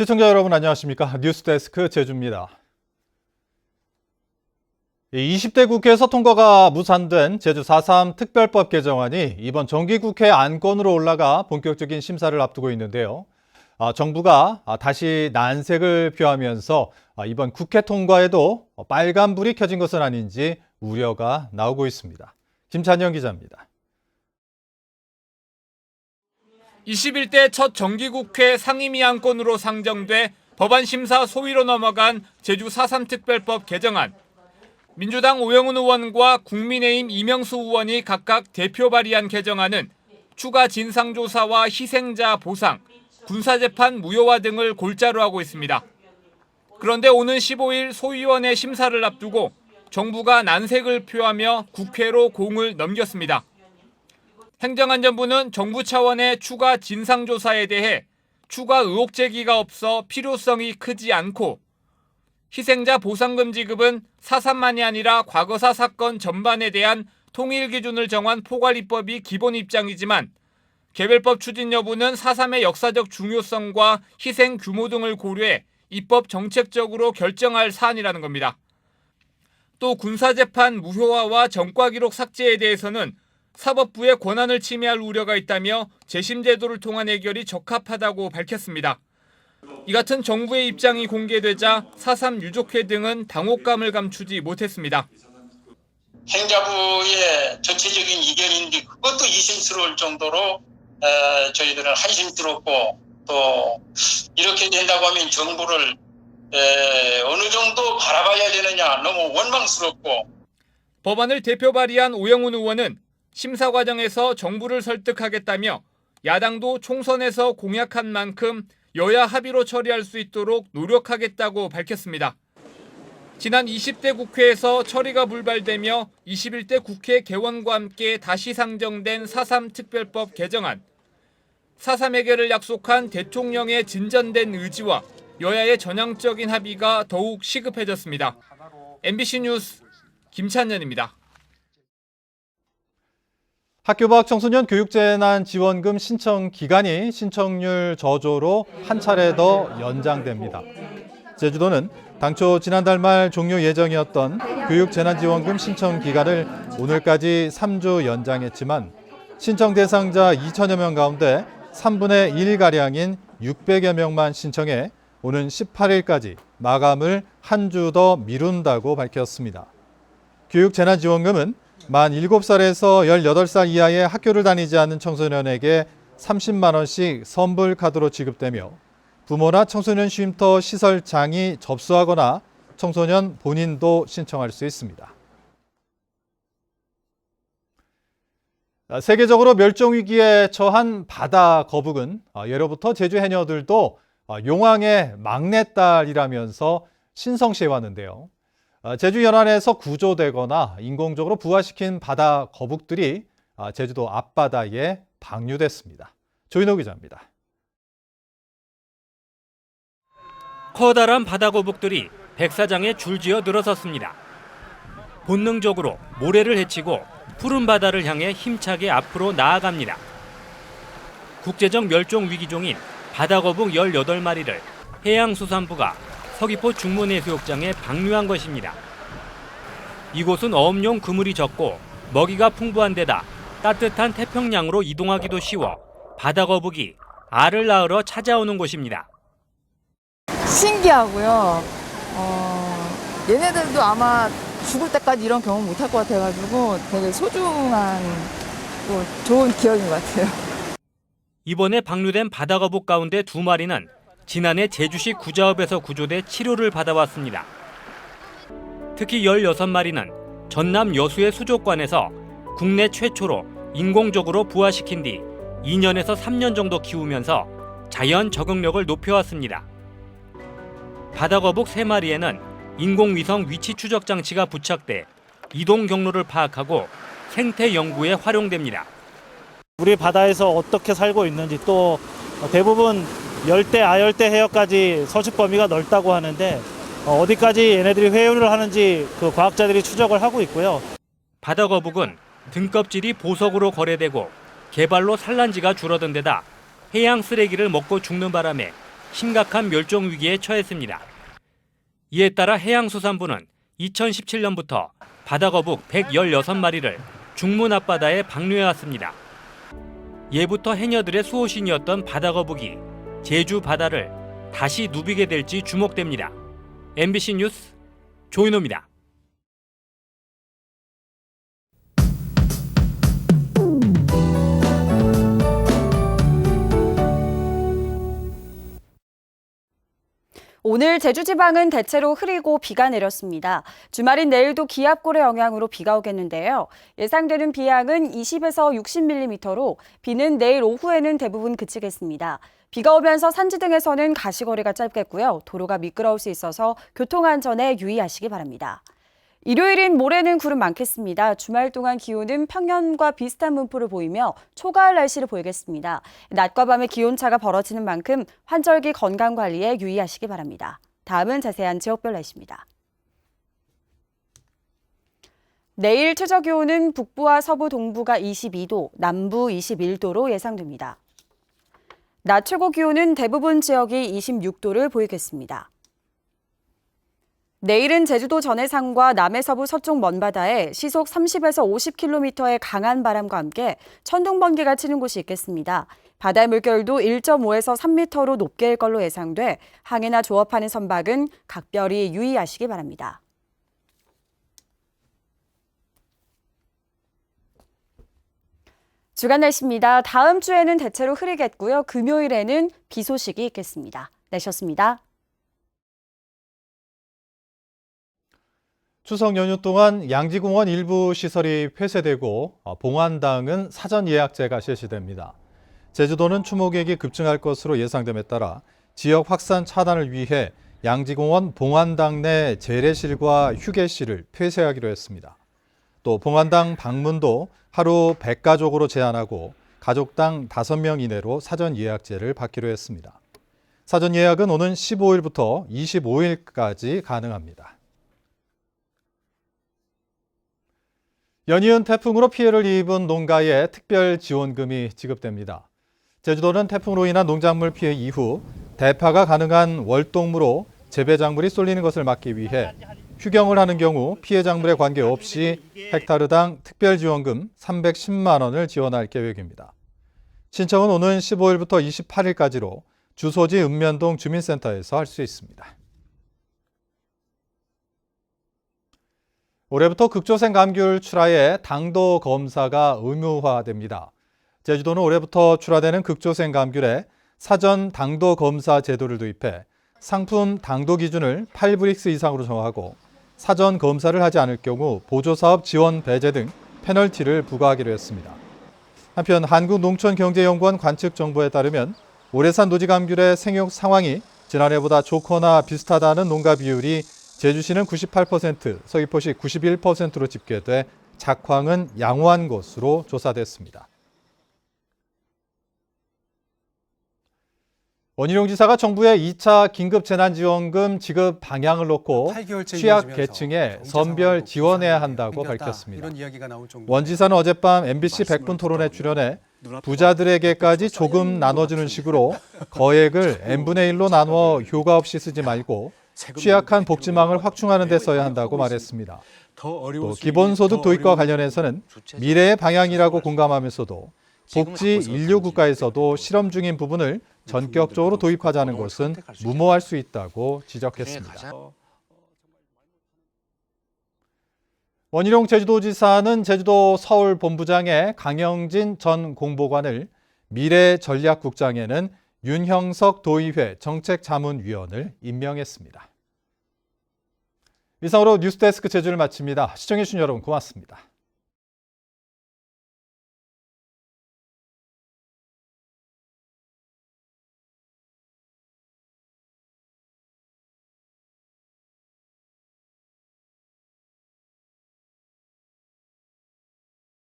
시청자 여러분 안녕하십니까? 뉴스데스크 제주입니다. 20대 국회에서 통과가 무산된 제주 4.3 특별법 개정안이 이번 정기국회 안건으로 올라가 본격적인 심사를 앞두고 있는데요. 정부가 다시 난색을 표하면서 이번 국회 통과에도 빨간불이 켜진 것은 아닌지 우려가 나오고 있습니다. 김찬영 기자입니다. 21대 첫 정기국회 상임위 안건으로 상정돼 법안 심사 소위로 넘어간 제주 4.3 특별법 개정안. 민주당 오영훈 의원과 국민의힘 이명수 의원이 각각 대표 발의한 개정안은 추가 진상조사와 희생자 보상, 군사재판 무효화 등을 골자로 하고 있습니다. 그런데 오는 15일 소위원회 심사를 앞두고 정부가 난색을 표하며 국회로 공을 넘겼습니다. 행정안전부는 정부 차원의 추가 진상조사에 대해 추가 의혹 제기가 없어 필요성이 크지 않고 희생자 보상금 지급은 4.3만이 아니라 과거사 사건 전반에 대한 통일 기준을 정한 포괄입법이 기본 입장이지만 개별법 추진 여부는 4.3의 역사적 중요성과 희생 규모 등을 고려해 입법 정책적으로 결정할 사안이라는 겁니다. 또 군사재판 무효화와 전과기록 삭제에 대해서는 사법부의 권한을 침해할 우려가 있다며 재심 제도를 통한 해결이 적합하다고 밝혔습니다. 이 같은 정부의 입장이 공개되자 4.3 유족회 등은 당혹감을 감추지 못했습니다. 행자부의 전체적인 이견인데 그것도 의심스러울 정도로 저희들은 한심스럽고 또 이렇게 된다고 하면 정부를 어느 정도 바라봐야 되느냐 너무 원망스럽고. 법안을 대표 발의한 오영훈 의원은 심사 과정에서 정부를 설득하겠다며 야당도 총선에서 공약한 만큼 여야 합의로 처리할 수 있도록 노력하겠다고 밝혔습니다. 지난 20대 국회에서 처리가 불발되며 21대 국회 개원과 함께 다시 상정된 4.3 특별법 개정안. 4.3 해결을 약속한 대통령의 진전된 의지와 여야의 전향적인 합의가 더욱 시급해졌습니다. MBC 뉴스 김찬현입니다. 학교밖 청소년 교육재난지원금 신청 기간이 신청률 저조로 한 차례 더 연장됩니다. 제주도는 당초 지난달 말 종료 예정이었던 교육재난지원금 신청 기간을 오늘까지 3주 연장했지만 신청 대상자 2천여 명 가운데 3분의 1가량인 600여 명만 신청해 오는 18일까지 마감을 한 주 더 미룬다고 밝혔습니다. 교육재난지원금은 만 7살에서 18살 이하의 학교를 다니지 않는 청소년에게 30만 원씩 선불 카드로 지급되며 부모나 청소년 쉼터 시설장이 접수하거나 청소년 본인도 신청할 수 있습니다. 세계적으로 멸종위기에 처한 바다 거북은 예로부터 제주 해녀들도 용왕의 막내딸이라면서 신성시해 왔는데요. 제주 연안에서 구조되거나 인공적으로 부화시킨 바다 거북들이 제주도 앞바다에 방류됐습니다. 조인호 기자입니다. 커다란 바다 거북들이 백사장에 줄지어 늘어섰습니다. 본능적으로 모래를 헤치고 푸른 바다를 향해 힘차게 앞으로 나아갑니다. 국제적 멸종 위기종인 바다 거북 18마리를 해양수산부가 서귀포 중문해수욕장에 방류한 것입니다. 이곳은 어업용 그물이 적고 먹이가 풍부한 데다 따뜻한 태평양으로 이동하기도 쉬워 바다 거북이 알을 낳으러 찾아오는 곳입니다. 신기하고요. 얘네들도 아마 죽을 때까지 이런 경험 못 할 것 같아가지고 되게 소중한 또 좋은 기억인 것 같아요. 이번에 방류된 바다 거북 가운데 2마리는 지난해 제주시 구자읍에서 구조돼 치료를 받아왔습니다. 특히 16마리는 전남 여수의 수족관에서 국내 최초로 인공적으로 부화시킨 뒤 2년에서 3년 정도 키우면서 자연 적응력을 높여왔습니다. 바다거북 3마리에는 인공위성 위치 추적 장치가 부착돼 이동 경로를 파악하고 생태 연구에 활용됩니다. 우리 바다에서 어떻게 살고 있는지 또 대부분 열대, 아열대 해역까지 서식 범위가 넓다고 하는데 어디까지 얘네들이 회유를 하는지 그 과학자들이 추적을 하고 있고요. 바다거북은 등껍질이 보석으로 거래되고 개발로 산란지가 줄어든 데다 해양 쓰레기를 먹고 죽는 바람에 심각한 멸종 위기에 처했습니다. 이에 따라 해양수산부는 2017년부터 바다거북 116마리를 중문 앞바다에 방류해왔습니다. 예부터 해녀들의 수호신이었던 바다거북이 제주 바다를 다시 누비게 될지 주목됩니다. MBC 뉴스 조인호입니다. 오늘 제주 지방은 대체로 흐리고 비가 내렸습니다. 주말인 내일도 기압골의 영향으로 비가 오겠는데요. 예상되는 비양은 20에서 60mm로 비는 내일 오후에는 대부분 그치겠습니다. 비가 오면서 산지 등에서는 가시거리가 짧겠고요. 도로가 미끄러울 수 있어서 교통안전에 유의하시기 바랍니다. 일요일인 모레는 구름 많겠습니다. 주말 동안 기온은 평년과 비슷한 분포를 보이며 초가을 날씨를 보이겠습니다. 낮과 밤의 기온차가 벌어지는 만큼 환절기 건강관리에 유의하시기 바랍니다. 다음은 자세한 지역별 날씨입니다. 내일 최저기온은 북부와 서부 동부가 22도, 남부 21도로 예상됩니다. 낮 최고 기온은 대부분 지역이 26도를 보이겠습니다. 내일은 제주도 전해상과 남해 서부 서쪽 먼바다에 시속 30에서 50km의 강한 바람과 함께 천둥 번개가 치는 곳이 있겠습니다. 바다의 물결도 1.5에서 3m로 높게 일 걸로 예상돼 항해나 조업하는 선박은 각별히 유의하시기 바랍니다. 주간 날씨입니다. 다음 주에는 대체로 흐리겠고요. 금요일에는 비 소식이 있겠습니다. 날씨였습니다. 추석 연휴 동안 양지공원 일부 시설이 폐쇄되고 봉안당은 사전 예약제가 실시됩니다. 제주도는 추모객이 급증할 것으로 예상됨에 따라 지역 확산 차단을 위해 양지공원 봉안당 내 재래실과 휴게실을 폐쇄하기로 했습니다. 또 봉안당 방문도 하루 100가족으로 제한하고 가족당 5명 이내로 사전 예약제를 받기로 했습니다. 사전 예약은 오는 15일부터 25일까지 가능합니다. 연이은 태풍으로 피해를 입은 농가에 특별 지원금이 지급됩니다. 제주도는 태풍으로 인한 농작물 피해 이후 대파가 가능한 월동무로 재배 작물이 쏠리는 것을 막기 위해 휴경을 하는 경우 피해 작물에 관계없이 헥타르당 특별 지원금 310만 원을 지원할 계획입니다. 신청은 오는 15일부터 28일까지로 주소지 읍면동 주민센터에서 할 수 있습니다. 올해부터 극조생 감귤 출하에 당도 검사가 의무화됩니다. 제주도는 올해부터 출하되는 극조생 감귤에 사전 당도 검사 제도를 도입해 상품 당도 기준을 8브릭스 이상으로 정하고 사전 검사를 하지 않을 경우 보조사업 지원 배제 등 페널티를 부과하기로 했습니다. 한편 한국농촌경제연구원 관측 정보에 따르면 올해 산 노지 감귤의 생육 상황이 지난해보다 좋거나 비슷하다는 농가 비율이 제주시는 98%, 서귀포시 91%로 집계돼 작황은 양호한 것으로 조사됐습니다. 원희룡 지사가 정부의 2차 긴급재난지원금 지급 방향을 놓고 취약계층에 선별 지원해야 한다고 밝혔습니다. 원 지사는 어젯밤 MBC 100분 토론에 출연해 부자들에게까지 조금 나눠주는 식으로 거액을 n분의 1로 나누어 효과 없이 쓰지 말고 취약한 복지망을 확충하는 데 써야 한다고 말했습니다. 또 기본소득 도입과 관련해서는 미래의 방향이라고 공감하면서도 복지 인류 국가에서도 실험 중인 부분을 전격적으로 도입하자는 것은 무모할 수 있다고 지적했습니다. 원희룡 제주도지사는 제주도 서울본부장에 강영진 전 공보관을, 미래전략국장에는 윤형석 도의회 정책자문위원을 임명했습니다. 이상으로 뉴스데스크 제주를 마칩니다. 시청해주신 여러분 고맙습니다.